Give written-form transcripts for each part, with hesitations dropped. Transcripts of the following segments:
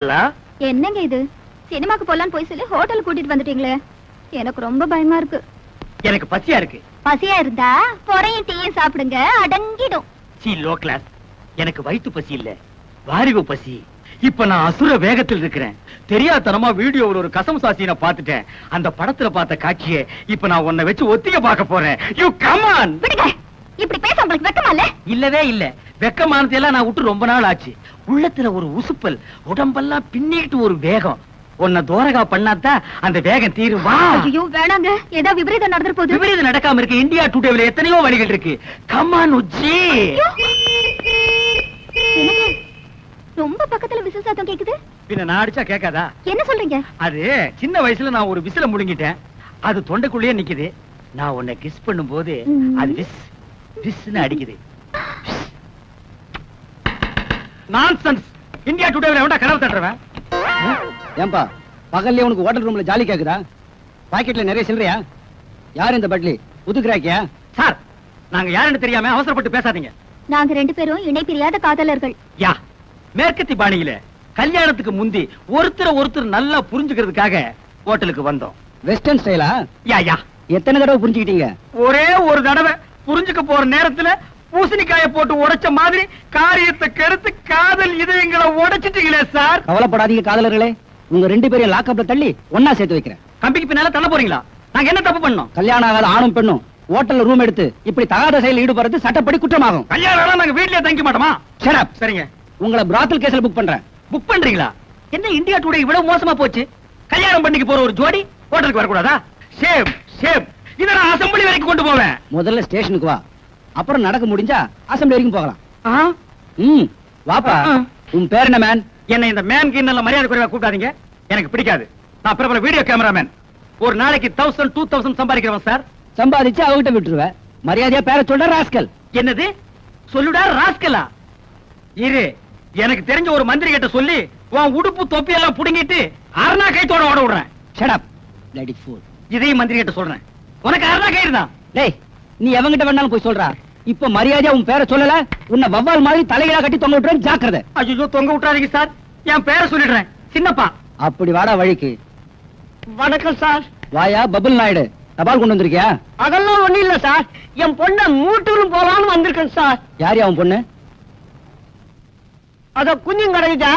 என்னங்க இது? சினிமாக்கு போலான்னு போய் சொல்லி ஹோட்டல் கூட்டிட்டு வந்துட்டீங்களே, எனக்கு ரொம்ப பயமா இருக்கு. எனக்கு பசியா இருக்கு. பசியா இருந்தா பொறையும் டீயும் சாப்பிடுங்க, அடங்கிடும். C low class. எனக்கு வயிற்று பசி இல்ல, வாரிவு பசி. இப்ப நான் அசுர வேகத்தில் இருக்கிறேன். தெரியாதனமா வீடியோவில் ஒரு கசம் சாசியை பார்த்துட்டேன். அந்த படத்துல பார்த்த காட்சியை இப்ப நான் உன்னை வச்சு ஒத்திக பார்க்க போறேன். You come on. விடுங்க. இப்படி பேச உங்களுக்கு வெக்கமா இல்ல? இல்லவே இல்ல. வெக்கமானதெல்லாம் நான் விட்டு ரொம்ப நாள் ஆச்சு. உள்ளத்துல ஒரு உசுப்பல், உடம்பெல்லாம் பின்னிட்டு ஒரு வேகம். உன்னை தோரகா பண்ணாதான் அந்த வேகம் தீருமா? ஐயோ வேணாங்க, ஏதோ விபரீதம் நடந்துற போகுது. விபரீதம் நடக்காம இருக்கு. இந்தியா டுடேல எத்தனையோ வழிகள் இருக்கு. கம் ஆன் உச்சி. ரொம்ப பக்கத்துல விசில் சத்தம் கேக்குது. பின்ன நான் அடிச்சா கேட்காதா? என்ன சொல்றீங்க? அது சின்ன வயசுல நான் ஒரு விசில முழுங்கிட்டேன். அது தொண்டைக்குள்ளேயே நிக்குது. நான் உன்னை கிஸ் பண்ணும்போது அது விஸ் விஸ்னு அடிக்குது. நான்சென்ஸ். இந்தியா டுடேல எவன்டா கனவு தட்டுறவன்? ஏன்பா பகல்ல உனக்கு ஹோட்டல் ரூம்ல ஜாலி கேக்குதா? பாக்கெட்ல நிறைய சில்லறையா? யார் இந்த பட்லி? புதுக்குறாக்கியா? சார், நாங்க யாருன்னு தெரியாம அவசரப்பட்டு பேசாதீங்க. நாங்க ரெண்டு பேரும் இணை பிரியாத காதலர்கள். யா, மேற்கத்தி பாணியில கல்யாணத்துக்கு முந்தி ஒருத்தர் நல்லா புரிஞ்சுக்கிறதுக்காக ஹோட்டலுக்கு வந்தோம். வெஸ்டர்ன் ஸ்டைலா? யா யா. எத்தனை தடவை புரிஞ்சுக்கிட்டீங்க? ஒரே ஒரு தடவை. புரிஞ்சுக்க போற நேரத்துல பூசணிக்காய போட்டு உடைச்ச மாதிரி காரியத்தை கெடுத்து காதல் இதயங்களை உடைச்சிட்டீங்களே சார். கவலைப்படாதீங்க காதலர்களே, உங்க ரெண்டு பேரையும் லாக்அப்ல தள்ளி ஒன்னா சேர்த்து வைக்கிறேன். கம்பிக்கு பின்னால தள்ள போறீங்களா? நாங்க என்ன தப்பு பண்ணோம்? கல்யாணம் ஆகாத ஆணும் பெண்ணும் ஹோட்டல்ல ரூம் எடுத்து இப்படி தகாத செயலில் ஈடுபடுறது சட்டப்படி குற்றமாகும். கல்யாணம் ஆனா நாங்க வீட்லயே தங்க மாட்டோமா? Shut up. சரிங்க. உங்களை பிராத்தல் கேஸ்ல புக் பண்றேன். புக் பண்றீங்களா? என்ன இந்தியா டுடே இவ்வளவு மோசமா போச்சு? கல்யாணம் பண்ணிக்க போற ஒரு ஜோடி ஹோட்டலுக்கு வரக்கூடாதா? Shame shame. இத நான் அசெம்பிளி வரைக்கும் கொண்டு போவேன். முதல்ல ஸ்டேஷனுக்கு வா, அப்புறம் நடக்க முடிஞ்சா அசெம்பிளி வரைக்கும் போகலாம். வாப்பா. உன் பேர் என்ன மேன்? என்ன இந்த மேன் கிண்ணல மரியாதை குறைவா கூப்பிடாதீங்க. எனக்கு பிடிக்காது. நான் பிரபல வீடியோ கேமராமேன். ஒரு நாளைக்கு 1000 2000 சம்பாதிக்கிறவன் சார். சம்பாதிச்சு அவகிட்ட விட்டுருவேன். மரியாதையா பேர சொல்ற ராஸ்கல். என்னது சொல்லுடா ராஸ்கலா? இரு, எனக்கு தெரிஞ்ச ஒரு மந்திரி கிட்ட சொல்லி உன் உடுப்பு தொப்பி எல்லாம் புடுங்கிட்டு அரணா கைத்தோட ஓட விடுறேன். Shut up lady fool. இதையும் மந்திரி கிட்ட சொல்றேன். உனக்கு அரணா கயிறு தான். டேய், நீ எவங்கிட்ட வேணாலும் போய் சொல்றா. இப்ப மரியாதையா உன் பேரை சொல்லல, உன்னை வவ்வால் மாதிரி தலைகீழா கட்டி தொங்க விட்டுறேன். ஜாக்கிரதை. ஐயோ, தொங்க விட்டுறாதீங்க சார். என் பேரை சொல்லிடுறேன். சின்னப்பா. அப்படி வாடா வழிக்கு. வணக்கம் சார். வாயா பபுல் நாயுடு, தபால் கொண்டு வந்திருக்கியா? அதெல்லாம் ஒண்ணு இல்ல சார், என் பொண்ண மூட்டூரும் போலான்னு வந்திருக்கேன் சார். யார் அவன் பொண்ணு? அத குஞ்சும் கிடைக்குதா,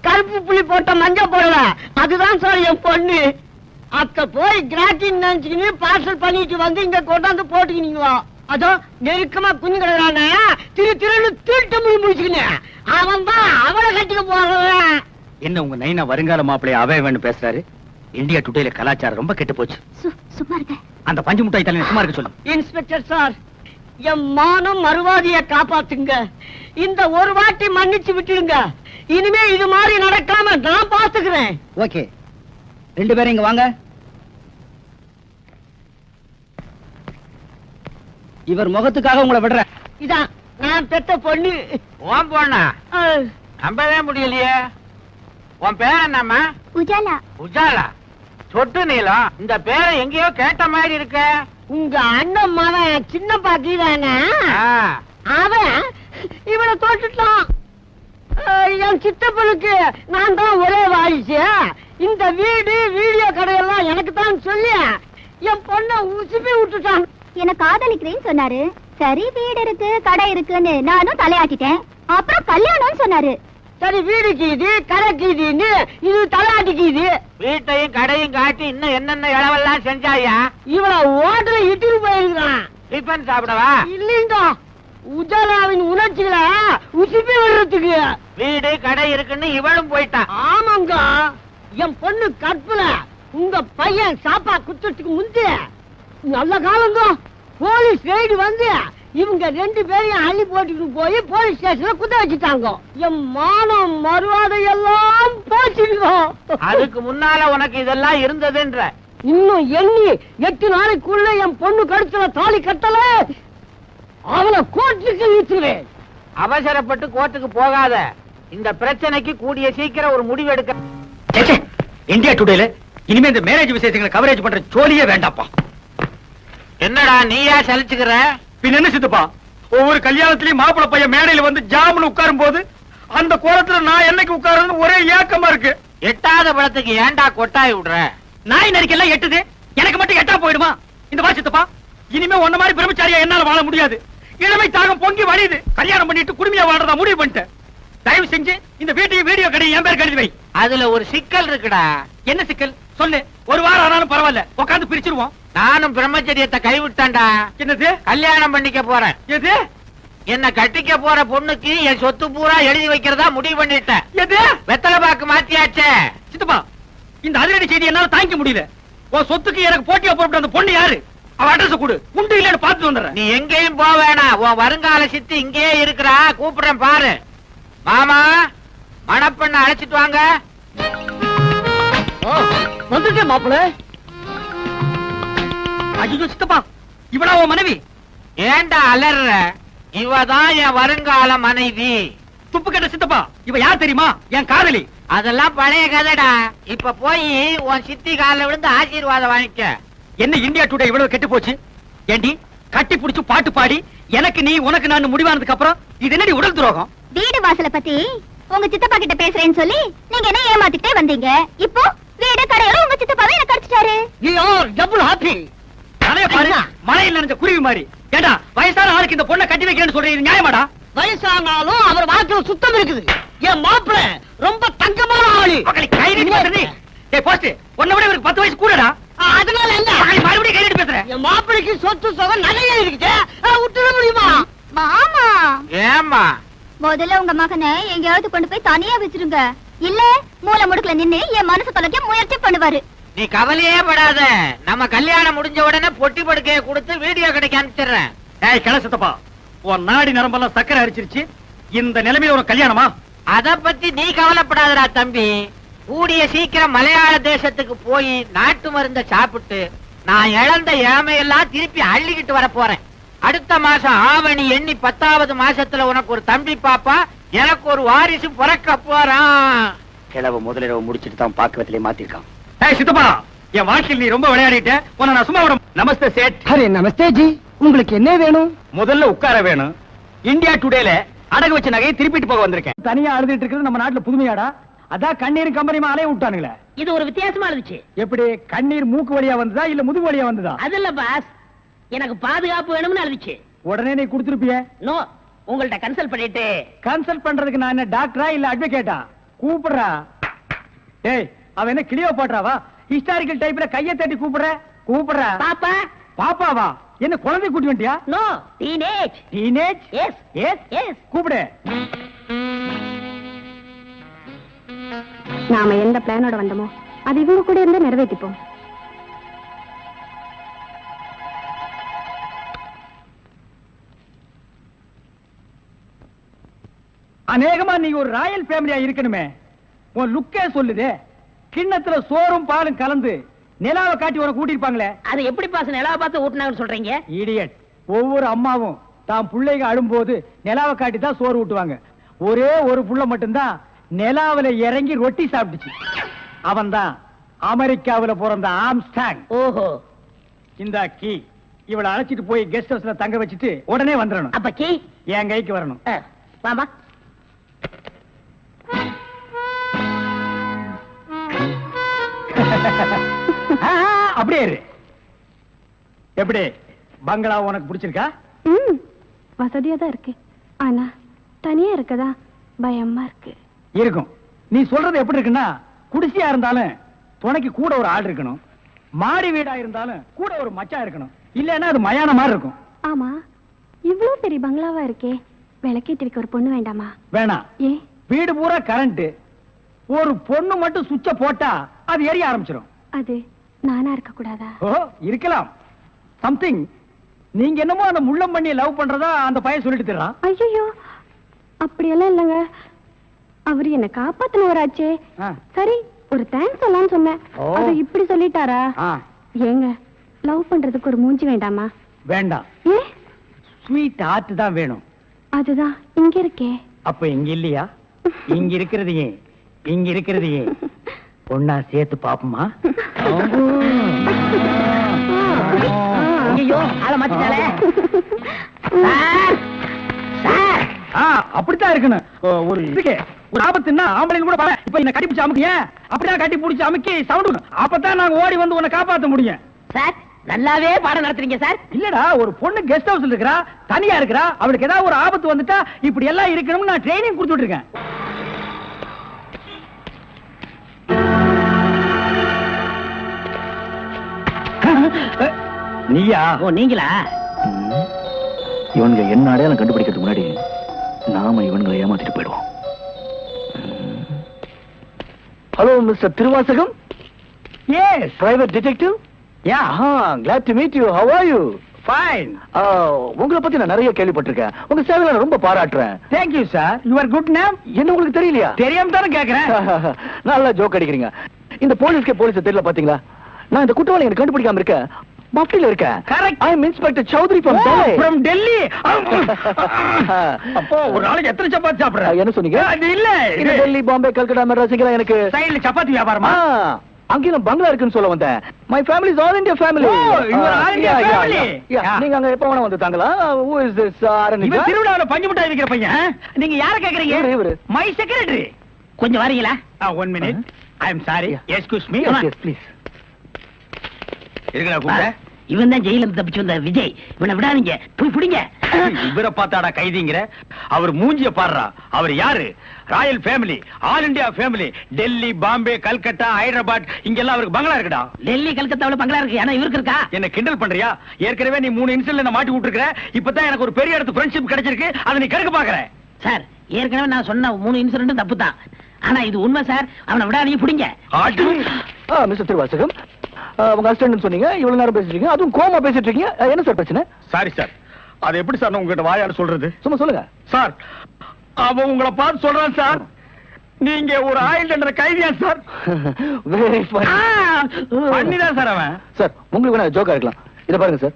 கருப்பு புள்ளி போட்ட மஞ்ச போடல, அதுதான் சார் என் பொண்ணு. அத்த போய் கிராக்கிங் நினைச்சுக்கின்னு பார்சல் பண்ணிட்டு வந்து இங்க கொண்டாந்து போட்டுக்கினீங்களா? அதோ நெருக்கமா குஞ்சு கிடைக்கிறான திருன்னு திருட்டு முடி முடிச்சுக்கினேன். அவன் தான் அவளை கட்டிக்க போறவன். என்ன உங்க நைனா வருங்கால மாப்பிள்ளைய அவே வேணும் பேசுறாரு? இந்தியா டுடேல கலாச்சாரம் ரொம்ப கெட்டு போச்சு. சும்மா இருக்க. அந்த பஞ்சு முட்டாய் தலைவன் சும்மா இருக்க சொல்லு. இன்ஸ்பெக்டர் சார், என் மானம் மறுவாதிய காப்பாத்துங்க. இந்த ஒரு வாட்டி மன்னிச்சு விட்டுடுங்க. இனிமே இது மாதிரி நடக்காம நான் பாத்துக்கிறேன். ஓகே, ரெண்டு பேரும் இங்க வாங்க. இவர் முகத்துக்காக உங்களை விடுறேன். இதான் நான் பெத்த பொண்ணு. உன் பொண்ணா? நம்பவே முடியலையே. உன் பேர் என்னம்மா? உஜாலா. உஜாலா? சொட்டு நீளம். இந்த பேரை எங்கேயோ கேட்ட மாதிரி இருக்க. உங்க அண்ணன் மகன் சின்ன பாக்கிதானே, அவன் இவனை தோட்டுட்டான். என் சித்தப்பனுக்கு நான் தான் ஒரே வாரிசு. இந்த வீடு வீடியோ கடையெல்லாம் எனக்கு தான் சொல்லி என் பொண்ணை உசுப்பி விட்டுட்டான். என்ன காதலிக்கிறேன்னு சொன்னாரு. சரி, வீடு இருக்கு கடை இருக்குன்னு நானும் தலையாட்டிட்டேன். அப்புறம் கல்யாணம்னு சொன்னாரு. சரி, வீடு கீது கடை கீதுன்னு இது தலையாட்டிக்குது. வீட்டையும் கடையும் காட்டி இன்னும் என்னென்ன இளவெல்லாம் செஞ்சாயா? இவளை ஓட்டல இட்டுட்டு போயிருக்கான். டிஃபன் சாப்பிடவா? இல்லைங்க, உஜாலாவின் உணர்ச்சிகளை உசுப்பி விடுறதுக்கு. வீடு கடை இருக்குன்னு இவளும் போயிட்டான். ஆமாங்க, என் பொண்ணு கற்பல. உங்க பையன் சாப்பா குத்துறதுக்கு முந்தைய நல்ல காலங்க போலீஸ் ரெய்டு வந்து இவங்க ரெண்டு பேரையும் அள்ளி போட்டுட்டு போய் போலீஸ் ஸ்டேஷன்ல குத்த வச்சுட்டாங்க. என் மானம் மறுவாதை எல்லாம் போச்சுங்க. அதுக்கு முன்னால உனக்கு இதெல்லாம் இருந்ததுன்ற. இன்னும் எண்ணி 8 நாளைக்குள்ள என் பொண்ணு கழுத்துல தாலி கட்டல, அவளை கோர்ட்டுக்கு இழுத்துவேன். அவசரப்பட்டு கோர்ட்டுக்கு போகாத. இந்த பிரச்சனைக்கு கூடிய சீக்கிரம் ஒரு முடிவு எடுக்க. இந்தியா டுடேல இனிமே இந்த மேரேஜ் விசேஷங்களை கவரேஜ் பண்ற ஜோலியே வேண்டாப்பா. என்னடா நீயா சலிச்சுக்கிற? பின்ன என்ன சித்தப்பா, ஒவ்வொரு கல்யாணத்திலயும் மாப்பிள்ளை பையன் மேடையில வந்து ஜாமுன்னு உட்காரும் போது அந்த கோலத்துல நான் என்னைக்கு உட்காருன்னு ஒரே ஏக்கமா இருக்கு. எட்டாத பழத்துக்கு ஏன்டா கொட்டாய் விடுற? நாய் நரிக்கெல்லாம் எட்டுது, எனக்கு மட்டும் எட்டா போயிடுமா? இந்த வாசித்தப்பா, இனிமே உன்ன மாதிரி பிரம்மச்சாரியா என்னால வாழ முடியாது. இளமை தாகம் பொங்கி வழியுது. கல்யாணம் பண்ணிட்டு குடுமையா வாழ்றதா முடிவு பண்ணிட்டேன். தயவு செஞ்சு இந்த வீட்டையும் வீடியோ கடை என் பேர் கழுதி வை. அதுல ஒரு சிக்கல் இருக்குடா. என்ன சிக்கல் சொல்லு. ஒரு வாரம் ஆனாலும் பரவாயில்ல, உட்காந்து பிரிச்சிருவோம். நானும் பிரம்மச்சரியத்தை கைவிட்டேன்டா. என்னது? கல்யாணம் பண்ணிக்க போறேன். எது? என்ன கட்டிக்க போற பொண்ணுக்கு என் சொத்து பூரா எழுதி வைக்கிறதா முடிவு பண்ணிட்டேன். எது? வெத்தலை பாக்கு மாத்தியாச்சே. சித்தப்பா, இந்த அதிரடி செய்தி என்னால தாங்கிக்க முடியல. உன் சொத்துக்கு எனக்கு போட்டியா போட்டு அந்த பொண்ணு யாரு? அவ அட்ரஸ் கொடு, உண்டு இல்லன்னு பார்த்து வந்துடுறேன். நீ எங்கேயும் போக வேணாம். உன் வருங்கால சித்தி இங்கேயே இருக்கிறா. கூப்பிடுறேன் பாரு. மாமா, மணப்பெண்ண அழைச்சிட்டு வாங்க. வந்துட்டேன் மாப்பிள்ள. ஐயோ சித்தப்பா, இவளா உன் மனைவி? ஏண்டா அலற? இவதான் என் வருங்கால மனைவி. துப்பு கட்ட சித்தப்பா, இவ யார் தெரியுமா? என் காதலி. அதெல்லாம் பழைய கதைடா. இப்ப போய் உன் சித்தி காலில் விழுந்து ஆசீர்வாதம் வாங்கிக்க. என்ன இந்தியா டுடே இவ்வளவு கெட்டு போச்சு? ஏண்டி கட்டி புடிச்சு பாட்டு பாடி எனக்கு நீ உனக்கு நான் முடிவானதுக்கு அப்புறம் இது என்னடி உடல் துரோகம்? வீடு வாசல பத்தி உங்க சித்தப்பா கிட்ட பேசுறேன்னு சொல்லி நீங்க என்ன ஏமாத்திட்டே வந்தீங்க. இப்போ வீடு கடையோட உங்க சித்தப்பாவே எனக்கு அடிச்சிட்டாரு. You are double happy. தலைய பாரு, மழையில் நனைஞ்ச குருவி மாதிரி. ஏண்டா வயசான ஆளுக்கு இந்த பொண்ணை கட்டி வைக்கிறேன்னு சொல்றீங்க, இது நியாயமாடா? வயசானாலும் அவர் வாக்குல சுத்தம் இருக்குது. என் மாப்பிள்ள ரொம்ப தங்கமான ஆளு. மக்களை கை நீட்டி பேசுறீ. டேய் போஸ்ட், உன்னை விட இவருக்கு 10 வயசு கூடடா. அதனால என்ன? மக்களை மறுபடியும் கை நீட்டி பேசுறேன். என் மாப்பிளைக்கு சொத்து சுகம் நிறைய இருக்குது. விட்டுட முடியுமா? மாமா, ஏம்மா? முதல்ல உங்க மகனை எங்கேயாவது கொண்டு போய் தனியா வச்சிருங்க. இல்ல மூல முடுக்குல நின்னு என் மனசு தொலைக்க முயற்சி பண்ணுவாரு. நீ கவலையே படாத. நம்ம கல்யாணம் முடிஞ்ச உடனே பொட்டி படுக்கையை கொடுத்து வீடியோ கடைக்கு அனுப்பிச்சிடுறேன். ஏய் கிளசத்தப்பா, உன் நாடி நரம்பெல்லாம் சக்கரை அரிச்சிருச்சு. இந்த நிலைமையில ஒரு கல்யாணமா? அத பத்தி நீ கவலைப்படாதடா தம்பி. கூடிய சீக்கிரம் மலையாள தேசத்துக்கு போய் நாட்டு மருந்த சாப்பிட்டு நான் இழந்த ஏமையெல்லாம் திருப்பி அள்ளிக்கிட்டு வர போறேன். அடுத்த மாசம் ஆவணி எண்ணி 10வது மாசத்துல உனக்கு ஒரு தம்பி பாப்பா, எனக்கு ஒரு வாரிசு பிறக்க போறான். கிழவ முதலிரவு முடிச்சிட்டு தான் பாக்குறதுலயே மாத்திருக்கான். ஏய் சித்தப்பா, என் வாழ்க்கையில் நீ ரொம்ப விளையாடிட்ட. உன்னை நான் சும்மா விட. நமஸ்தே சேட். அரே நமஸ்தே ஜி, உங்களுக்கு என்ன வேணும்? முதல்ல உட்கார வேணும். இந்தியா டுடேல அடகு வச்ச நகையை திருப்பிட்டு போக வந்திருக்கேன். தனியா அழுதுட்டு இருக்கிறது நம்ம நாட்டுல புதுமையாடா? அதான் கண்ணீர் கம்பெனிமா அலைய விட்டானுங்களே. இது ஒரு வித்தியாசமா இருந்துச்சு. எப்படி கண்ணீர் மூக்கு வழியா வந்ததா இல்ல முதுகு வழியா வந்ததா? அது இல்ல பாஸ், எனக்கு பாதுகாப்பு வேணும்னு இருந்துச்சு. உடனே நீ கொடுத்துருப்பிய. நோ, உங்கள்ட்ட கன்சல்ட் பண்ணிட்டு. கன்சல்ட் பண்றதுக்கு நான் என்ன டாக்டரா இல்ல அட்வொகேட்டா? கூப்பிடுறா. டேய், அவ என்ன கிளியோ பாட்றாவா? ஹிஸ்டாரிக்கல் டைப்ல கையை தட்டி கூப்பிடுற. கூப்பிடுறா. பாப்பா. பாப்பாவா? என்ன குழந்தை கூட்டி வந்துட்டியா? No, teenage. Teenage? Yes yes yes. கூப்பிடு. நாம எந்த பிளானோட வந்தோமோ அது இவங்க கூட இருந்து நிறைவேற்றிப்போம். அநேகமா நீங்க ஒரு ராயல் ஃபேமிலியா இருக்கணுமே. உன் லுக்கே சொல்லுதே. கிண்ணத்துல சோறும் பாலும் கலந்து நிலாவை காட்டி உனக்கு கூட்டிருப்பாங்களே. அது எப்படி பாஸ் நிலாவை பார்த்து ஊட்டினாங்கன்னு சொல்றீங்க? இடியட். ஒவ்வொரு அம்மாவும் தான் பிள்ளைங்க அழும்போது நிலாவை காட்டி தான் சோறு ஊட்டுவாங்க. ஒரே ஒரு புள்ள மட்டும்தான் நிலாவில இறங்கி ரொட்டி சாப்பிட்டுச்சு. அவன் தான் அமெரிக்காவில பிறந்த ஆம்ஸ்டாங். ஓஹோ. இந்த கீ இவளை அழைச்சிட்டு போய் கெஸ்ட் ஹவுஸ்ல தங்க வச்சுட்டு உடனே வந்துடணும். அப்ப கீ என் கைக்கு வரணும். வாமா. அப்படியே இரு. எப்படி பங்களா உனக்கு பிடிச்சிருக்கா? வசதியா தான் இருக்கு. ஆனா தனியா இருக்கதா பயமா இருக்கு. இருக்கும். நீ சொல்றது எப்படி இருக்குன்னா, குடிசையா இருந்தாலும் துணைக்கு கூட ஒரு ஆள் இருக்கணும். மாடி வீடா இருந்தாலும் கூட ஒரு மச்சான் இருக்கணும். இல்லன்னா அது மயான மாதிரி இருக்கும். ஆமா, இவ்வளவு பெரிய பங்களாவா இருக்கே, விளக்கேத்தி வைக்க ஒரு பொண்ணு வேண்டாமா? வேணாம். ஏ? வீடு பூரா கரண்ட். ஒரு பொண்ணு மட்டும் சுவிட்ச போட்டா அது எரிய ஆரம்பிச்சிடும். அது நானா இருக்க கூடாதா? ஓ, இருக்கலாம். சம்திங். நீங்க என்னமோ அந்த முள்ளம் பண்ணி லவ் பண்றதா அந்த பையன் சொல்லிட்டு தர்றான். ஐயோ, அப்படியெல்லாம் இல்லங்க. அவரு என்ன காப்பாத்தினவராச்சே. சரி, ஒரு தேங்க்ஸ் சொல்லலாம்னு சொன்னேன். அது இப்படி சொல்லிட்டாரா? ஏங்க, லவ் பண்றதுக்கு ஒரு மூஞ்சி வேண்டாமா? வேண்டாம். ஏ? ஸ்வீட் ஹார்ட் தான் வேணும். அதுதான் இங்க இருக்கே. அப்ப இங்க இல்லையா? இங்க இருக்கிறது ஏன்? இங்க இருக்கிறது ஏன்? ஒன்னா சேர்த்து பாப்போமா? ஐயோ, ஆள மாத்திட்டாளே. சார், சார், அப்படித்தான் இருக்கணும். ஒரு இதுக்கு ஒரு ஆபத்துன்னா ஆம்பளைன்னு கூட பாரு. இப்ப என்ன கட்டி பிடிச்சு அமுக்கிய அப்படிதான் கட்டி பிடிச்சு அமுக்கி சவுண்ட் அப்பதான் நாங்க ஓடி வந்து உன்னை காப்பாத்த முடியும். சார் நல்லாவே பாடம் நடத்துறீங்க சார். இல்லடா ஒரு பொண்ணு கெஸ்ட் ஹவுஸ்ல இருக்கறா, தனியா இருக்கறா, அவளுக்கு ஏதாவது ஒரு ஆபத்து வந்துட்டா இப்படி எல்லாம் இருக்கணும்னு நான் ட்ரைனிங் கொடுத்துட்டு இருக்கேன். நீயா? ஓ நீங்களா? இவனுங்க என்ன அடையாளம் கண்டுபிடிக்கிறதுக்கு முன்னாடி நாம இவனுங்களை ஏமாத்திட்டு போயிடுவோம். Hello mister Thiruvasagam. Yes, private detective. Yeah, glad to meet you. How are you? Fine. உங்களை பத்தி நான் நிறைய கேள்விப்பட்டிருக்கேன். உங்க சேவையை நான் ரொம்ப பாராட்டுறேன். Thank you sir. Your good name? என்ன உங்களுக்கு தெரியலையா? தெரியாம தான கேக்குறேன். நல்லா ஜோக் அடிக்கிறீங்க. இந்த போலீஸ்க்கு போலீஸ் தெரியல பாத்தீங்களா? நான் இந்த குற்றவாளி எனக்கு கண்டுபிடிக்காம இருக்கேன். மஃப்டில இருக்கேன். Correct. I am Inspector Chowdhury from Delhi. From Delhi. அப்போ ஒரு நாளைக்கு எத்தனை சப்பாத்தி சாப்பிடுற? என்ன சொன்னீங்க? அது இல்ல. இந்த டெல்லி, பாம்பே, கல்கட்டா, மெட்ராஸ் எல்லாம் எனக்கு சைடுல சப்பாத்தி வியாபாரமா? அங்கேயும் பங்களா இருக்குன்னு சொல்ல வந்தேன். My family is all India family. Oh, you are all India family. நீங்க அங்க எப்ப வேணா வந்து தாங்களா? Who is this? இவன் திருவிழாவுல பஞ்சு மிட்டாய் விக்கிற பையன். நீங்க யார கேக்குறீங்க? இவரு. My secretary. கொஞ்சம் வரீங்களா? 1 minute. I am sorry. Excuse me. Yes, please. இருக்கடா கூப்பிட்ட. இவன் தான் ஜெயில இருந்து தப்பிச்சு வந்த விஜய். இவனை விடாதீங்க, போய் பிடிங்க. இவரை பார்த்தாடா கைதிங்கிற? அவர் மூஞ்சிய பாடுறா. அவர் யாரு? Royal family, all India family. Delhi, Bombay, Calcutta, Hyderabad இங்கெல்லாம் அவருக்கு பங்களா இருக்குடா. டெல்லி கல்கத்தாவுல பங்களா இருக்கு, ஆனா இவருக்கு இருக்கா? என்ன கிண்டல் பண்றியா? ஏற்கனவே நீ 3 இன்சிடென்ட்ல என்ன மாட்டி விட்டுருக்க. இப்பதான் எனக்கு ஒரு பெரிய இடத்து ஃப்ரெண்ட்ஷிப் கிடைச்சிருக்கு. அதை நீ கெடுக்க பாக்குற. சார் ஏற்கனவே நான் சொன்ன 3 இன்சிடென்ட் தப்பு தான். ஆனா இது உண்மை சார். அவனை விடாதீங்க, பிடிங்க. மிஸ்டர் திருவாசகம், உங்க அசிஸ்டன்ட் சொன்னீங்க, இவ்வளவு நேரம் பேசிட்டு இருக்கீங்க, அதுவும் கோமா பேசிட்டு இருக்கீங்க. என்ன சார் பிரச்சனை? Sorry sir. அது எப்படி சார் உங்ககிட்ட வாயால சொல்றது? சும்மா சொல்லுங்க சார். அவன் உங்களை பார்த்து சொல்றான் சார். நீங்க ஒரு ஆயில் என்ற கைதியா சார்? Very fun. பண்ணிதான் சார் அவன். சார் உங்களுக்கு வேணா ஜோக்கா இருக்கலாம். இத பாருங்க சார்,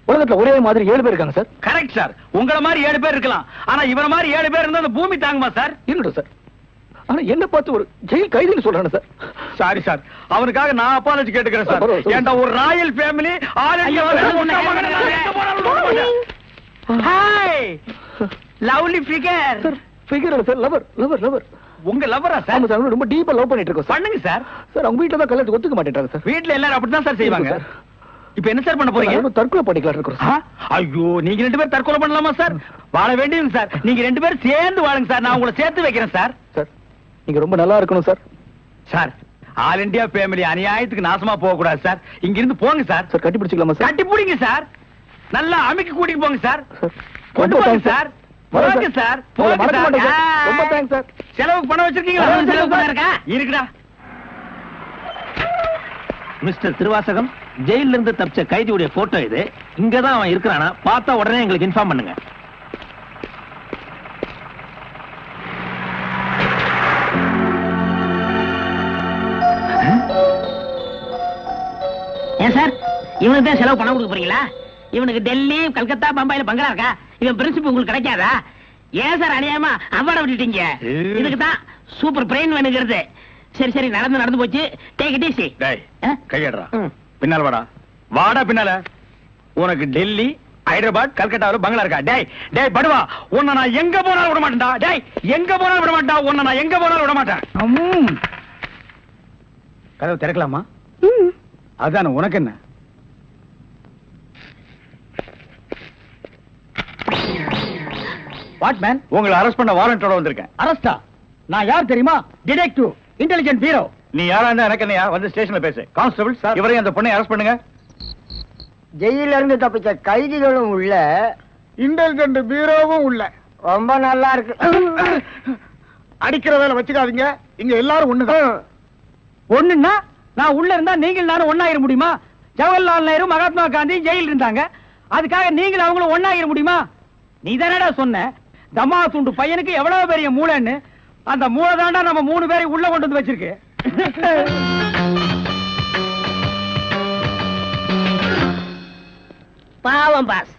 உலகத்துல ஒரே மாதிரி 7 பேர் இருக்காங்க சார். Correct sir. உங்கள மாதிரி 7 பேர் இருக்கலாம். ஆனா இவர மாதிரி 7 பேர் இருந்தா அந்த பூமி தாங்குமா சார்? இருக்கட்டும் சார். ஆனா என்ன பார்த்து ஒரு ஜெயில் கைதின்னு சொல்றானே சார். Sorry sir. அவனுக்காக நான் அப்பாலஜி கேட்டுக்கிறேன் சார். பரவாயில்ல. ஏண்டா ஒரு Royal family all India hi lovely figure. Sir figure இல்ல சார், லவர் லவர் லவர். உங்க லவரா சார்? ஆமா சார், ரொம்ப டீப்பா லவ் பண்ணிட்டு இருக்கோம் சார். பண்ணுங்க சார். சார் அவங்க வீட்ல தான் கல்யாணத்துக்கு ஒத்துக்க மாட்டேன்றாங்க சார். வீட்ல எல்லாரும் அப்படிதான் சார் செய்வாங்க. இப்போ என்ன சார் பண்ண போறீங்க? நம்ம தற்கொலை பண்ணிக்கலாம் இருக்கோம் சார். ஐயோ, நீங்க 2 பேரும் தற்கொலை பண்ணலாமா சார்? வாழ வேண்டியது சார். நீங்க 2 பேரும் சேர்ந்து வாழுங்க சார். நான் உங்களை சேர்த்து வைக்கிறேன் சார். சார் நீங்க ரொம்ப நல்லா இருக்கணும் sir. Sir all India family அநியாயத்துக்கு நாசமா போக கூடாது சார். இங்க இருந்து போங்க சார். சார் கட்டி பிடிச்சிக்கலாமா சார்? கட்டி பிடிங்க சார். நல்லா அமுக்கி கூட்டிட்டு போங்க சார். சார் கொண்டு போங்க சார். போங்க சார். போங்க சார். ரொம்ப தேங்க்ஸ் சார். செலவுக்கு பணம் வச்சிருக்கீங்களா? செலவு பணம் இருக்கா? இருக்குடா. மிஸ்டர் திருவாசகம், ஜெயில இருந்து தப்பிச்ச கைதியுடைய போட்டோ இது. இங்கதான் அவன் இருக்கிறானா பார்த்தா உடனே எங்களுக்கு இன்ஃபார்ம் பண்ணுங்க. ஏன் சார் இவனுக்கு தான் செலவு பணம் கொடுக்க போறீங்களா? இவனுக்கு டெல்லி, கல்கத்தா, பம்பாயில பங்களா இருக்கா? இவன் பிரின்சிபல் உங்களுக்கு கிடைக்காதா? ஏன் சார் அநியாயமா அவார்ட விட்டுட்டீங்க? இதுக்கு தான் சூப்பர் பிரெயின் வேணுங்கிறது. சரி சரி, நடந்து போச்சு. Take it easy. டேய் கையடறா. பின்னால வாடா. வாடா பின்னால. உனக்கு டெல்லி, ஹைதராபாத், கல்கட்டாவுல பங்களா இருக்கா? டேய் டேய் படுவா, உன்னை நான் எங்க போனாலும் விட மாட்டேன்டா. டேய் எங்க போனாலும் விட மாட்டேன்டா. உன்னை நான் எங்க போனாலும் விட மாட்டேன். கதவு திறக்கலாமா? அதான உனக்கு என்ன? What man? உங்களை அரெஸ்ட் பண்ண வாரண்டோட வந்திருக்கேன். அரெஸ்டா? நான் யார் தெரியுமா? Detective, intelligent bureau. நீ யாரா இருந்தா எனக்கு என்னையா? வந்து ஸ்டேஷன்ல பேசு. கான்ஸ்டபிள் சார், இவரையும் அந்த பொண்ணை அரெஸ்ட் பண்ணுங்க. ஜெயில இருந்து தப்பிச்ச கைதிகளும் உள்ள, இன்டெலிஜென்ட் பீரோவும் உள்ள. ரொம்ப நல்லா இருக்கு. அடிக்கிற வேலை வச்சுக்காதீங்க. இங்க எல்லாரும் ஒண்ணுதான். ஒண்ணுன்னா நான் உள்ள இருந்தா நீங்கள் நானும் ஒண்ணாயிர முடியுமா? ஜவஹர்லால் நேரு, மகாத்மா காந்தி ஜெயில இருந்தாங்க. அதுக்காக நீங்களும் அவங்களும் ஒண்ணாயிர முடியுமா? நீ தானடா சொன்ன தமா துண்டு பையனுக்கு எவ்வளவு பெரிய மூளைன்னு. அந்த மூளை தாண்டா நம்ம 3 பேரை உள்ள கொண்டு வந்து வச்சிருக்கு. பாவம் பாஸ்,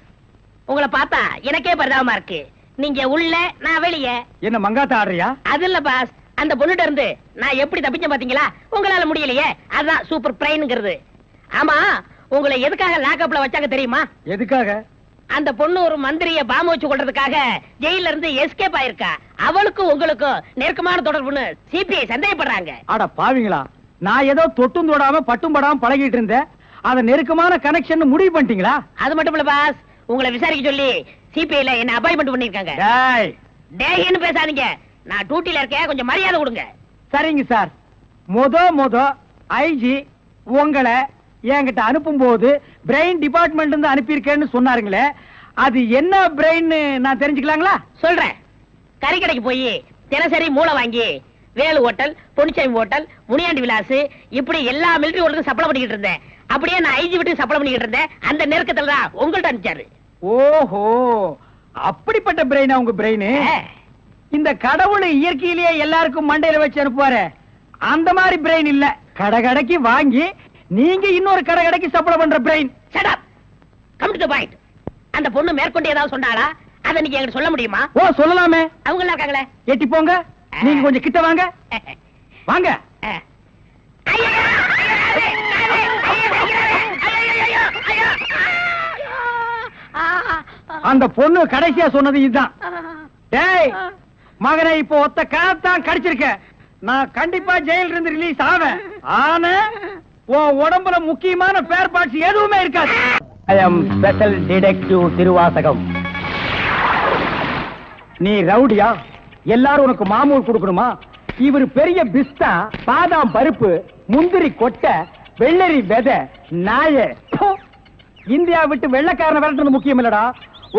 உங்களை பார்த்தா எனக்கே பரிதாபமா இருக்கு. நீங்க உள்ள, நான் வெளியே. என்ன மங்காத்த ஆடுறியா? அது இல்ல பாஸ், அந்த பொண்ணுட்ட இருந்து நான் எப்படி தப்பிச்சேன் பாத்தீங்களா? உங்களால முடியலையே, அதான் சூப்பர் பிரெயின்ங்கிறது. ஆமா, உங்களை எதுக்காக லாக்அப்ல வச்சாங்க தெரியுமா? எதுக்காக? அந்த பொண்ணு ஒரு மந்திரிய பாம்பு வச்சு கொள்றதுக்காக ஜெயில இருந்து எஸ்கேப் ஆயிருக்கா. அவளுக்கும் உங்களுக்கும் நெருக்கமான தொடர்புன்னு சிபிஐ சந்தேகப்படுறாங்க. அட பாவிங்களா, நான் ஏதோ தொட்டும் தொடாம பட்டும் படாம பழகிட்டு இருந்தேன். அத நெருக்கமான கனெக்ஷன் முடிவு பண்ணிட்டீங்களா? அது மட்டும் இல்ல பாஸ், உங்களை விசாரிக்க சொல்லி சிபிஐல என்ன அப்பாயின்மெண்ட் பண்ணிருக்காங்க. டேய்னு பேசாதீங்க, நான் டியூட்டில இருக்கேன், கொஞ்சம் மரியாதை கொடுங்க. சரிங்க சார். மொத ஐஜி உங்களை என்கிட்ட அனுப்பும் போது பிரெயின் டிபார்ட்மெண்ட் இருந்து அனுப்பியிருக்கேன்னு சொன்னாருங்களே, அது என்ன பிரெயின் நான் தெரிஞ்சுக்கலாங்களா? சொல்றேன். கறி கடைக்கு போய் தினசரி மூளை வாங்கி வேலு ஹோட்டல், பொன்னிச்சாமி ஹோட்டல், முனியாண்டி விலாஸ் இப்படி எல்லா மிலிட்டரி ஹோட்டலுக்கும் சப்ளை பண்ணிக்கிட்டு இருந்தேன். அப்படியே நான் ஐஜி விட்டு சப்ளை பண்ணிக்கிட்டு இருந்தேன். அந்த நெருக்கத்துல தான் உங்கள்ட்ட அனுப்பிச்சாரு. ஓஹோ, அப்படிப்பட்ட பிரெயினா உங்க பிரெயின்? இந்த கடவுள் இயற்கையிலேயே எல்லாருக்கும் மண்டையில வச்சு அனுப்புவாரு, அந்த மாதிரி பிரெயின் இல்ல. கடகடைக்கு வாங்கி நீங்க இன்னொரு கடகடைக்கு சப்ளை பண்ற brain. Shut up, come to the point. அந்த பொண்ணு மேற்கொண்டு ஏதாவது சொன்னாளா? அத நீங்க என்கிட்ட சொல்ல முடியுமா? ஓ, சொல்லலாமே. அவங்க எல்லாம் இருக்காங்களே. எட்டி போங்க, நீங்க கொஞ்சம் கிட்ட வாங்க. வாங்க. அந்த பொண்ணு கடைசியா சொன்னது இதுதான். டேய் மகனை, இப்போ ஒத்த காத்தான் கடிச்சிருக்க. நான் கண்டிப்பா ஜெயில இருந்து ரிலீஸ் ஆவேன். ஆனா உன் உடம்புல முக்கியமான ஸ்பேர் பார்ட்ஸ் எதுவுமே இருக்காது. ஐ அம் ஸ்பெஷல் டிடெக்டிவ் திருவாசகம். நீ ரவுடியா? எல்லாரும் உனக்கு மாமூல் கொடுக்கணுமா? இவர் பெரிய பிஸ்தா, பாதாம் பருப்பு, முந்திரி கொட்டை, வெள்ளரி விதை, நாய. இந்தியா விட்டு வெள்ளைக்காரனை விரட்டுறது முக்கியம் இல்லடா,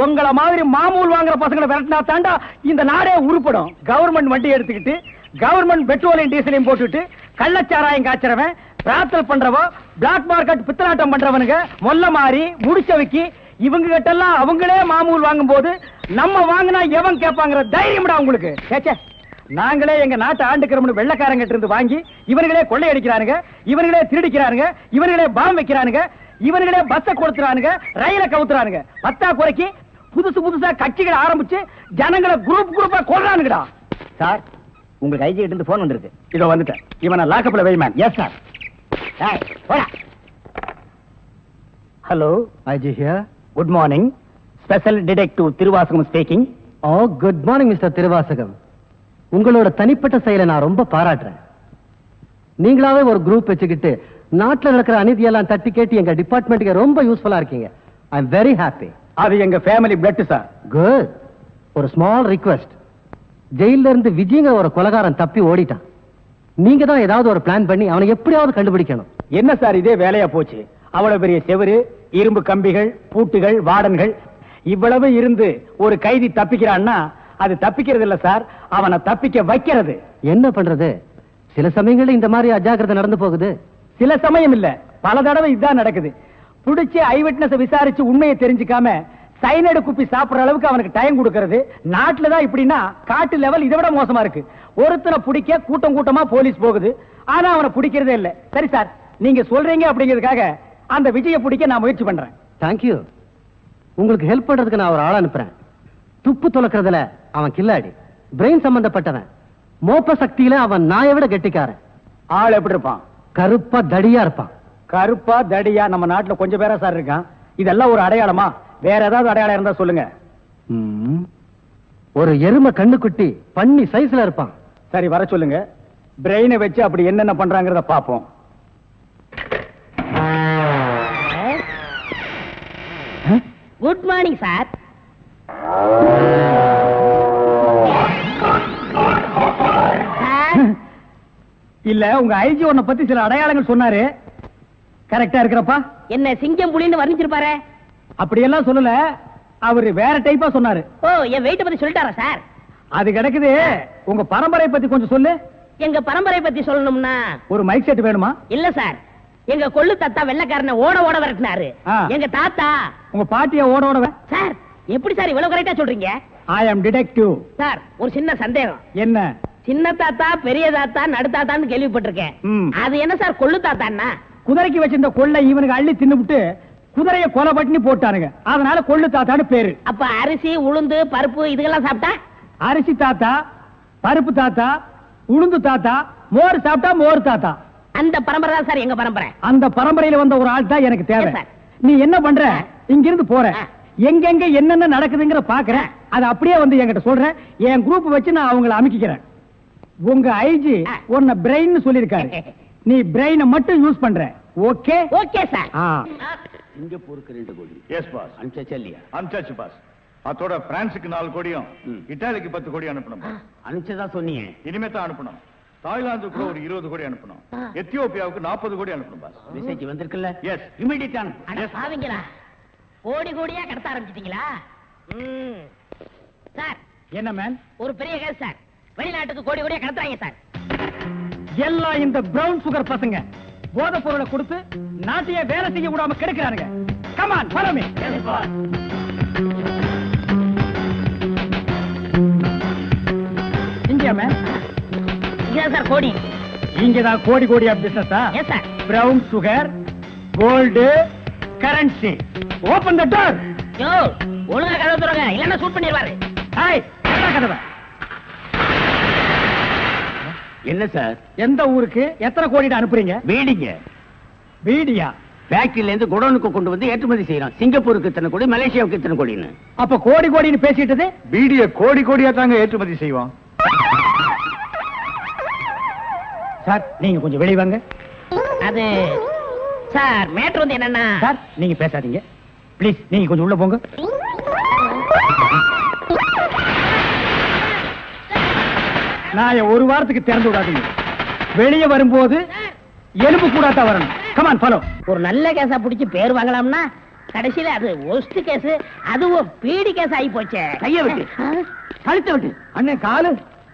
உங்கள மாதிரி மாமூல் வாங்குற பசங்களை விரட்டினா தாண்டா இந்த நாடே உருப்படும். கவர்மெண்ட் வண்டி எடுத்துக்கிட்டு கவர்மெண்ட் பெட்ரோலையும் டீசலையும் போட்டுட்டு கள்ளச்சாராயம் காய்ச்சறவன், பிரார்த்தல் பண்றவோ, பிளாக் மார்க்கெட் பித்தலாட்டம் பண்றவனுங்க, மொல்ல மாறி முடிச்சவைக்கு இவங்க கிட்ட எல்லாம் அவங்களே மாமூல் வாங்கும் போது நம்ம வாங்கினா எவன் கேட்பாங்கிற தைரியம்டா உங்களுக்கு. கேச்சே, நாங்களே எங்க நாட்டை ஆண்டுக்கிறோம்னு வெள்ளைக்காரங்கிட்ட இருந்து வாங்கி இவனுங்களே கொள்ளையடிக்கிறானுங்க, இவனுங்களே திருடிக்கிறானுங்க, இவனுங்களே பாம் வைக்கிறானுங்க, இவனுங்களே பஸ்ஸை கொடுத்துறானுங்க, ரயில கவுத்துறானுங்க. பத்தா குறைக்கு புதுசா கட்சிகளை ஆரம்பிச்சு ஜனங்களை குரூப்பா கொள்றானுங்கடா. சார், உங்களுக்கு ஐஜி கிட்ட இருந்து போன் வந்திருக்கு. இதோ வந்துட்டேன். இவனை லாக்கப்ல வை man. Yes sir. Hello, IG here. Good morning. Special detective Thiruvasagam speaking. Oh, good morning mister Thiruvasagam. உங்களோட தனிப்பட்ட செயலை நான் ரொம்ப பாராட்டுறேன். நீங்களாவே ஒரு குரூப் வச்சுக்கிட்டு நாட்டுல நடக்கிற அநீதியெல்லாம் தட்டி கேட்டு எங்க டிபார்ட்மெண்ட்டுக்கு ரொம்ப யூஸ்ஃபுல்லா இருக்கீங்க. I am very happy. அது எங்க ஃபேமிலி பிளட் சார். குட். ஒரு ஸ்மால் ரிக்வெஸ்ட். ஜெயில இருந்து விஜய்ங்கிற ஒரு கொலைகாரன் தப்பி ஓடிட்டான். நீங்க தான் ஏதாவது ஒரு பிளான் பண்ணி அவனை எப்படியாவது கண்டுபிடிக்கணும். என்ன சார் இதே வேலையா போச்சு? அவ்வளவு பெரிய செவரு, இரும்பு கம்பிகள், பூட்டுகள், வார்டன்கள் இவ்வளவு இருந்து ஒரு கைதி தப்பிக்கிறான்னா அது தப்பிக்கிறது இல்ல சார், அவனை தப்பிக்க வைக்கிறது. என்ன பண்றது? சில சமயங்கள்ல இந்த மாதிரி அஜாக்கிரதை நடந்து போகுது. சில சமயம் இல்ல, பல தடவை இதுதான் நடக்குது. புடிச்சு ஐ விட்னஸ் விசாரிச்சு உண்மையை தெரிஞ்சுக்காம சைனடு குப்பி சாப்பிடுற அளவுக்கு அவனுக்கு டைம் கொடுக்கறது. நாட்டுல தான் இப்படின்னா காட்டு லெவல் இதை விட மோசமா இருக்கு. ஒருத்தனை பிடிக்க கூட்டமா போலீஸ் போகுது, ஆனா அவனை பிடிக்கிறதே இல்ல. சரி சார், நீங்க சொல்றீங்க அப்படிங்கிறதுக்காக அந்த விஜயை பிடிக்க நான் முயற்சி பண்றேன். தேங்க்யூ. உங்களுக்கு ஹெல்ப் பண்றதுக்கு நான் ஒரு ஆள் அனுப்புறேன். துப்பு துலக்கிறதுல அவன் கில்லாடி, பிரெயின் சம்பந்தப்பட்டவன், மோப்ப சக்தியில அவன் நாயை விட கெட்டிக்காரன். ஆள் எப்படி இருப்பான்? கருப்பா தடியா இருப்பான். கருப்பா தடியா நம்ம நாட்டுல கொஞ்சம் பேரா சார் இருக்கான். இதெல்லாம் ஒரு அடையாளமா? வேற ஏதாவது அடையாளம் இருந்தா சொல்லுங்க. ஒரு எருமை கண்ணுக்குட்டி பண்ணி சைஸ்ல இருப்பான். சரி, வர சொல்லுங்க. பிரெயினை வச்சு அப்படி என்னென்ன பண்றாங்கறத பாப்போம். Good morning sir. இல்ல, உங்க ஐஜி உன்னை பத்தி சில அடையாளங்கள் சொன்னாரு. கரெக்டா இருக்கிறப்பா? என்ன சிங்கம் புலின்னு வர்ணிச்சிருப்பாரு? அப்படியெல்லாம் சொல்லல, அவரு வேற டைப்பா சொன்னாரு. ஓ, என் வெயிட்ட பத்தி சொல்லிட்டாரா சார்? அது கிடக்குது. உங்க பரம்பரை பத்தி கொஞ்சம் சொல்லு. எங்க பரம்பரை பத்தி சொல்லணும்னா ஒரு மைக் செட் வேணுமா? இல்ல சார், எங்க கொள்ளு தாத்தா வெள்ளைக்காரனை ஓட ஓட விரட்டினாரு. எங்க தாத்தா. உங்க பாட்டிய ஓட ஓட. சார், எப்படி சார் இவ்வளவு கரெக்டா சொல்றீங்க? ஐ அம் டிடெக்டிவ். சார், ஒரு சின்ன சந்தேகம். என்ன? சின்ன தாத்தா, பெரிய தாத்தா, நடு தாத்தான்னு கேள்விப்பட்டிருக்கேன். அது என்ன சார் கொள்ளு தாத்தான்னா? குதிரைக்கு வச்சிருந்த கொள்ளை இவனுக்கு அள்ளி தின்னுபிட்டு குதிரையை கொலை பண்ணி போட்டானுங்க, அதனால கொள்ளு தாத்தான்னு பேரு. அப்ப அரிசி, உளுந்து, பருப்பு இதுக்கெல்லாம் சாப்பிட்டா? அரிசி தாத்தா, பருப்பு தாத்தா, உளுந்து தாத்தா, மோர் சாப்பிட்டா மோர் தாத்தா. அந்த பரம்பரை தான் சார் எங்க பரம்பரை. அந்த பரம்பரையில வந்த ஒரு ஆள் தான் எனக்கு தேவை. நீ என்ன பண்ற? இங்கிருந்து போற, எங்கெங்க என்னென்ன நடக்குதுங்கிற பாக்குறேன். அது அப்படியே வந்து என்கிட்ட சொல்றேன். என் குரூப் வச்சு நான் அவங்கள அமைக்கிறேன். உங்க ஐஜி உன்னை பிரெயின் சொல்லிருக்காரு. நீ பிரெயினை மட்டும் யூஸ் பண்ற. Okay okay sir. சிங்கப்பூருக்கு 2 கோடி. Yes boss. அனுப்பிச்சா இல்லையா? அனுப்பிச்சாச்சு பாஸ். அதோட பிரான்ஸுக்கு 4 கோடியும் இத்தாலிக்கு 10 கோடி அனுப்பணும். அனுப்பிச்சதா சொன்னீங்க. இனிமே தான் அனுப்பணும். தாய்லாந்துக்கு ஒரு 20 கோடி அனுப்பணும். எத்தியோப்பியாவுக்கு 40 கோடி அனுப்பணும் பாஸ். மெசேஜ் வந்திருக்குல்ல? எஸ். இமிடியேட்டா அட பாவிங்களா, கோடி கோடியா கடத்த ஆரம்பிச்சிட்டீங்களா? சார் என்ன மேன்? ஒரு பெரிய கேஸ் சார். வெளிநாட்டுக்கு கோடி கோடியா கடத்துறாங்க சார். எல்லாம் இந்த பிரவுன் சுகர் பசங்க போதை பொருளை கொடுத்து நாட்டையே வேலை செய்ய விடாம கெடுக்கிறானுங்க. Come on follow me. இங்க மேன். இங்க சார் கோடி. இங்கதான் கோடி கோடியா பிசினஸா? Yes sir. Brown sugar, gold, currency. Open the door. Yo ஒழுங்கா கதவு திறங்க, இல்லன்னா ஷூட் பண்ணிடுவாரு. ஹாய், என்ன கதவை? என்ன சார்? எந்த ஊருக்கு எத்தனை கோடி அனுப்புறீங்க? வீடிங்க. வீடியா? ஃபேக்டரியில இருந்து குடோனுக்கு கொண்டு வந்து ஏற்றுமதி செய்யறோம். சிங்கப்பூருக்கு இத்தனை கோடி, மலேசியாவுக்கு இத்தனை கோடின்னு. அப்ப கோடி கோடின்னு பேசிட்டது? பீடிய கோடி கோடியா தாங்க ஏற்றுமதி செய்வோம். சார் நீங்க கொஞ்சம் வெளிய வாங்க. அது சார் மேட்டர் வந்து என்னன்னா சார் நீங்க பேசாதீங்க ப்ளீஸ். நீங்க கொஞ்சம் உள்ள போங்க. நான் ஒரு வாரத்துக்கு திறந்து விடாதீங்க. வெளியே வரும்போது எலும்பு கூடாட்டா வரணும். Come on follow. ஒரு நல்ல கேஸா பிடிச்சி பேர் வாங்கலாம்னா கடைசியில அது ஒஸ்ட் கேஸ், அதுவும் பீடி கேஸ் ஆகி போச்சே. கைய விட்டு, கழுத்தை விட்டு. அண்ணன் காலு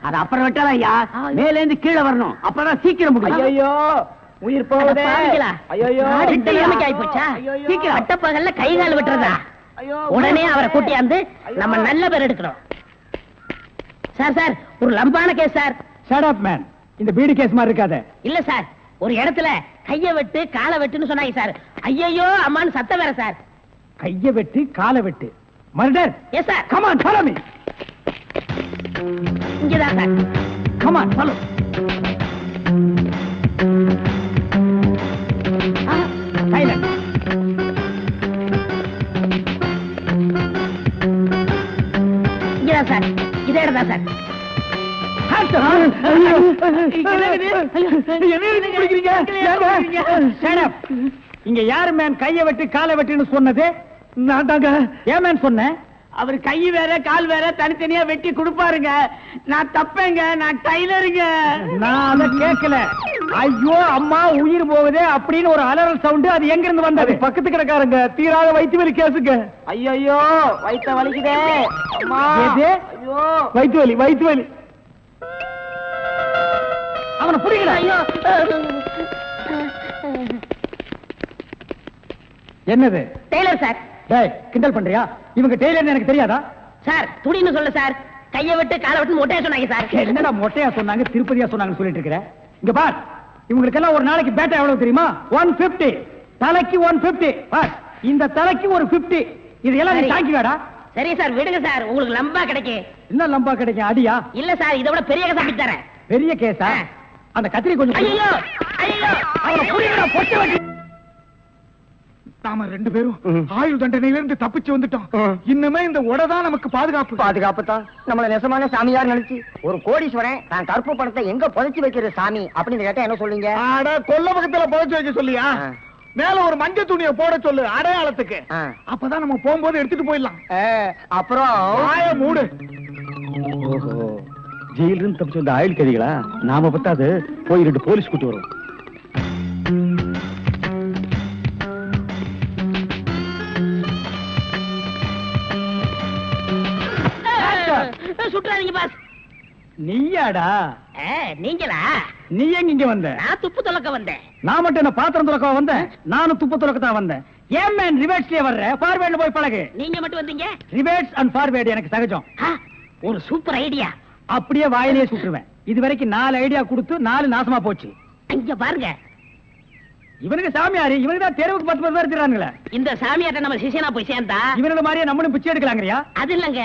அது அப்புறம் வெட்டாதான் ஐயா. மேல இருந்து கீழே வரணும், அப்பதான் சீக்கிரம் முடியும். ஐயோ உயிர் போகுதே. ஐயோ ஆகி போச்சா? சீக்கிரம் அட்டப்பகல்ல கை கால் விட்டுறதா? உடனே அவரை கூட்டியாந்து நம்ம நல்ல பேர் எடுக்கணும். சார் சார் ஒரு லம்பான case sir. Shut up man. இந்த பீடி கேஸ் மாதிரி இருக்காத. இல்ல சார், ஒரு இடத்துல கைய வெட்டு காலை வெட்டுன்னு சொன்னாங்க சார். ஐயோ அம்மான்னு சத்தம் வேற சார். கைய வெட்டு காலை வெட்டு murder. Yes sir. Come on follow me. இங்கதான் சார். Come on follow. சைலண்ட். இங்கதான் சார். இதே இடம் தான் சார். இங்க யாரு மேன் கைய வெட்டு காலை வெட்டுன்னு சொன்னது? நான் தாங்க. ஏன் மேன் சொன்னேன்? அவர் கை வேற கால் வேற தனித்தனியா வெட்டி கொடுப்பாருங்க. நான் தப்பேங்க, நான் டைலருங்க. நான் அதை கேட்கல. ஐயோ அம்மா உயிர் போகுதே அப்படின்னு ஒரு அலறல் சவுண்ட். அது எங்க இருந்து வந்தது? பக்கத்து கிடக்காரங்க தீராத வயிற்று வலி கேசுங்க. ஐயோ வயித்த வலிக்குதே. வயிற்று வலி வயிற்று வலி. அவனை புடிக்கல. ஐயோ என்னது? Tailor sir. டேய் கிண்டல் பண்றியா? இவங்க டெய்லர் எனக்கு தெரியாதா? சார் துடின்னு சொல்ல சார். கைய விட்டு காலை விட்டு மொட்டையா சொன்னாங்க சார். என்னடா மொட்டையா சொன்னாங்க திருப்பதியா சொன்னாங்கன்னு சொல்லிட்டு இருக்கிற? இங்க பார், இவங்களுக்கெல்லாம் ஒரு நாளைக்கு பேட்டா எவ்வளவு தெரியுமா? 150. தலைக்கு 150. பார், இந்த தலைக்கு ஒரு 50. இதெல்லாம் நீ தாங்கி வேடா. சரி சார் விடுங்க சார், உங்களுக்கு லம்பா கிடைக்கும். என்ன லம்பா கிடைக்கும்? அடியா? இல்ல சார், இதை விட பெரிய கேஸ் அப்படி தரேன். பெரிய கேஸா? அந்த கத்திரி கொஞ்சம் ஐயோ ஐயோ அவனை புடிங்கடா, பொட்டு வெட்டி. நாம 2 பேரும் ஆயுள் தண்டனையில இருந்து தப்பிச்சு வந்துட்டோம். இன்னுமே இந்த உடதான் நமக்கு பாதுகாப்பு. பாதுகாப்பு தான். நம்மள நெசமான சாமியார் நினைச்சு ஒரு கோடீஸ்வரன் நான் கருப்பு பணத்தை எங்க புதைச்சு வைக்கிற சாமி அப்படின்னு கேட்டா என்ன சொல்லுங்க? அட கொல்ல பக்கத்துல புதைச்சு வைக்க சொல்லியா? மேல ஒரு மஞ்சள் துணியை போட சொல்லு அடையாளத்துக்கு. அப்பதான் நம்ம போகும்போது எடுத்துட்டு போயிடலாம். அப்புறம் ஆய மூடு. ஜெயில இருந்து தப்பிச்சு வந்த ஆயுள் கைதிகளா? நாம பத்தாது போய் 2 போலீஸ் கூட்டி வரும். சுற்றாதீங்க பாஸ். நீயாடா? நீங்களா? நீ எங்க இங்க வந்த? நான் துப்பு துலக்க வந்தேன். நான் மட்டும் என்ன பாத்திரம் துலக்க வந்தேன்? நானும் துப்பு துலக்க தான் வந்தேன். ஏன் மேன் ரிவர்ஸ்லயே வர்ற? ஃபார்வேர்ட்ல போய் பழகு. நீங்க மட்டும் வந்தீங்க? ரிவர்ஸ் அண்ட் ஃபார்வேர்ட் எனக்கு சகஜம். ஒரு சூப்பர் ஐடியா. அப்படியே வாயிலே சுட்டுருவேன். இதுவரைக்கும் 4 ஐடியா கொடுத்து 4 நாசமா போச்சு. இங்க பாருங்க, இவனுக்கு சாமியாரு, இவனுக்கு தான் தெருவுக்கு 10 பேர் இருக்கிறானுங்களே. இந்த சாமியார்ட்ட நம்ம சிஷியனா போய் சேர்ந்தா இவனோட மாதிரியே நம்மளும் பிச்சை எடுக்கலாங்கறியா? அது இல்லங்க,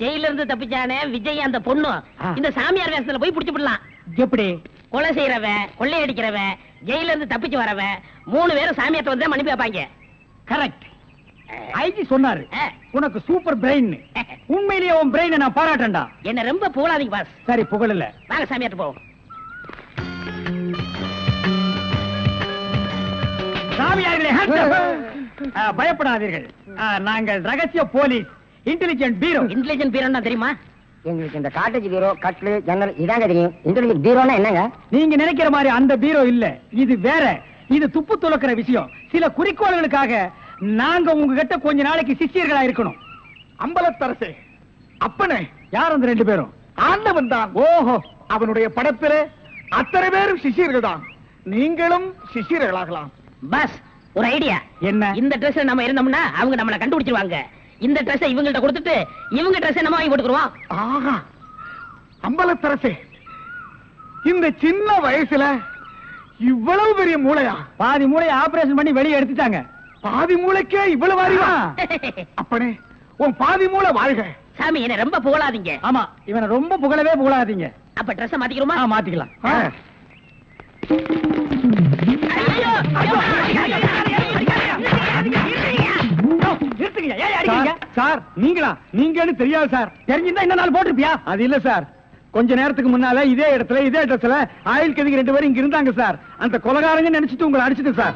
ஜெயில இருந்து தப்பிச்சானே விஜய் அந்த பொண்ணு இந்த சாமியார் வேஷத்துல போய் புடிச்சு விடலாம். எப்படி? கொலை செய்யறவன், கொள்ளையடிக்கிறவன், ஜெயில இருந்து தப்பிச்சு வரவன் 3 பேரும் சாமியார்ட்ட வந்து மன்னிப்பு வைப்பாங்க. கரெக்ட். ஐஜி சொன்னாரு உனக்கு சூப்பர் பிரெயின். உண்மையிலேயே உன் பிரெயினை நான் பாராட்டேன்டா. என்ன ரொம்ப புகழாதீங்க பாஸ். சரி புகழல. வாங்க சாமியாட்டு போவோம். சாமியார்களே பயப்படாதீர்கள். நாங்கள் ரகசிய போலீஸ், இன்டெலிஜென்ட் பீரோ. இன்டெலிஜென்ட் பீரோன்னா தெரியுமா? எங்களுக்கு இந்த காட்டேஜ் பீரோ, கட்லு, ஜன்னல் இதாங்க தெரியும். இன்டெலிஜென்ட் பீரோனா என்னங்க? நீங்க நினைக்கிற மாதிரி அந்த பீரோ இல்ல, இது வேற. இது துப்பு துளக்கிற விஷயம். சில குறிக்கோள்களுக்காக நாங்க உங்ககிட்ட கொஞ்ச நாளைக்கு சிஷ்யர்களா இருக்கணும். அம்பலத்தரசே, அப்பனே, யார் அந்த 2 பேரும்? ஆண்டவன் தான். ஓஹோ, அவனுடைய படத்திலே அத்தனை பேரும் சிஷியர்கள் தான். நீங்களும் சிஷியர்களாகலாம். பாஸ், ஒரு ஐடியா. என்ன? இந்த ட்ரெஸ் நம்ம இருந்தோம்னா அவங்க நம்மள கண்டுபிடிச்சிருவாங்க. இந்த ட்ரெஸ் இவங்கள்ட்ட கொடுத்துட்டு இவங்க ட்ரெஸ் நம்ம வாங்கி போட்டுக்குறோம். ஆஹா, அம்பலத்தரசே, இந்த சின்ன வயசுல இவ்வளவு பெரிய மூளையா? பாதி மூளையை ஆபரேஷன் பண்ணி வெளியே எடுத்துட்டாங்க. பாதி மூளைக்கே இவ்வளவு அறிவா? அப்பனே, உன் பாதி மூளை வாழ்க. சாமி, என்ன ரொம்ப புகழாதீங்க. ஆமா, இவனை ரொம்ப புகழவே புகழாதீங்க. அப்ப ட்ரெஸ் மாத்திக்கிறோமா? மாத்திக்கலாம். சார், நீங்கன்னு தெரியாது சார். தெரிஞ்சிருந்தா இந்த நாள் போட்டிருப்பியா? அது இல்ல சார், கொஞ்ச நேரத்துக்கு முன்னால இதே இடத்துல இதே இடத்துல ஆயுள் கதிக்கு 2 பேரும் இங்க இருந்தாங்க சார். அந்த கொலைகாரங்க நினைச்சிட்டு உங்களை அடிச்சிட்டு சார்.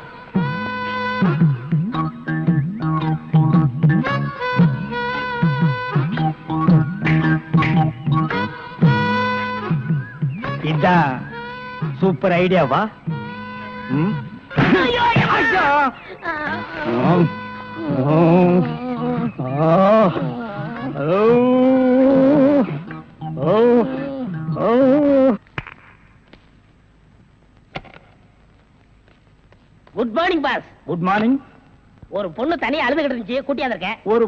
இதான் சூப்பர் ஐடியாவா? Good morning boss. Good morning. ஒரு பொண்ணு தனியா அழுதுகிட்டு இருந்துச்சு, கூட்டியா இருக்கேன். ஒரு